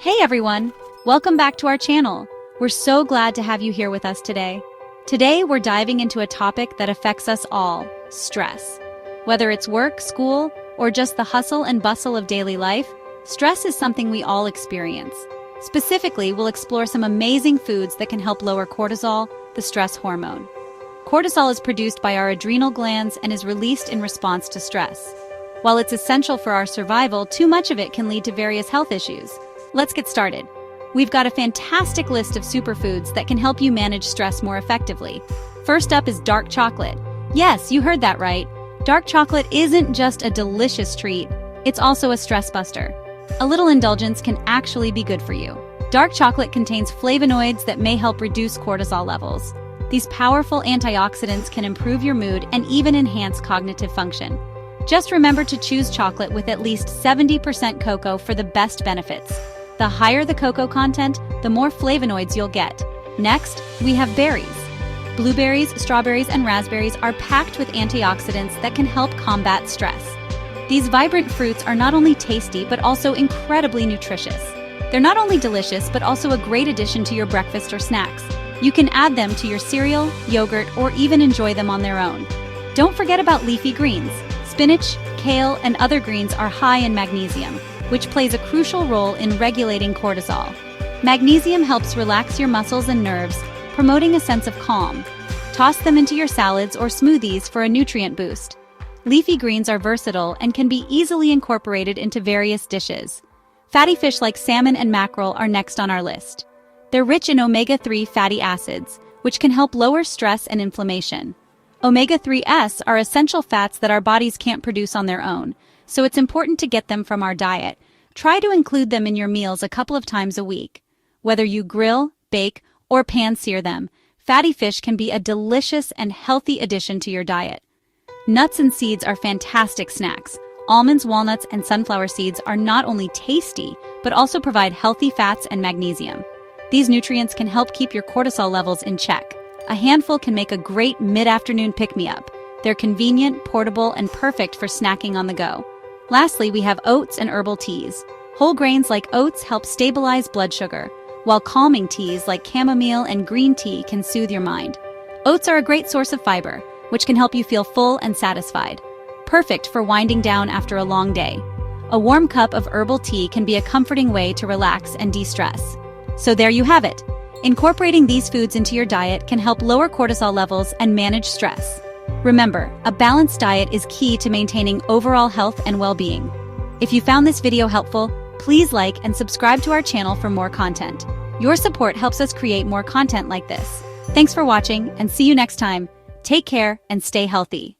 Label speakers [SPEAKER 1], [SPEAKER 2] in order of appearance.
[SPEAKER 1] Hey everyone! Welcome back to our channel. We're so glad to have you here with us today. Today we're diving into a topic that affects us all, stress. Whether it's work, school, or just the hustle and bustle of daily life, stress is something we all experience. Specifically, we'll explore some amazing foods that can help lower cortisol, the stress hormone. Cortisol is produced by our adrenal glands and is released in response to stress. While it's essential for our survival, too much of it can lead to various health issues. Let's get started. We've got a fantastic list of superfoods that can help you manage stress more effectively. First up is dark chocolate. Yes, you heard that right. Dark chocolate isn't just a delicious treat, it's also a stress buster. A little indulgence can actually be good for you. Dark chocolate contains flavonoids that may help reduce cortisol levels. These powerful antioxidants can improve your mood and even enhance cognitive function. Just remember to choose chocolate with at least 70% cocoa for the best benefits. The higher the cocoa content, the more flavonoids you'll get. Next, we have berries. Blueberries, strawberries, and raspberries are packed with antioxidants that can help combat stress. These vibrant fruits are not only tasty, but also incredibly nutritious. They're not only delicious, but also a great addition to your breakfast or snacks. You can add them to your cereal, yogurt, or even enjoy them on their own. Don't forget about leafy greens. Spinach, kale, and other greens are high in magnesium, which plays a crucial role in regulating cortisol. Magnesium helps relax your muscles and nerves, promoting a sense of calm. Toss them into your salads or smoothies for a nutrient boost. Leafy greens are versatile and can be easily incorporated into various dishes. Fatty fish like salmon and mackerel are next on our list. They're rich in omega-3 fatty acids, which can help lower stress and inflammation. Omega-3s are essential fats that our bodies can't produce on their own, so it's important to get them from our diet. Try to include them in your meals a couple of times a week. Whether you grill, bake, or pan-sear them, fatty fish can be a delicious and healthy addition to your diet. Nuts and seeds are fantastic snacks. Almonds, walnuts, and sunflower seeds are not only tasty, but also provide healthy fats and magnesium. These nutrients can help keep your cortisol levels in check. A handful can make a great mid-afternoon pick-me-up. They're convenient, portable, and perfect for snacking on the go. Lastly, we have oats and herbal teas. Whole grains like oats help stabilize blood sugar, while calming teas like chamomile and green tea can soothe your mind. Oats are a great source of fiber, which can help you feel full and satisfied. Perfect for winding down after a long day. A warm cup of herbal tea can be a comforting way to relax and de-stress. So there you have it. Incorporating these foods into your diet can help lower cortisol levels and manage stress. Remember, a balanced diet is key to maintaining overall health and well-being. If you found this video helpful, please like and subscribe to our channel for more content. Your support helps us create more content like this. Thanks for watching, and see you next time. Take care and stay healthy.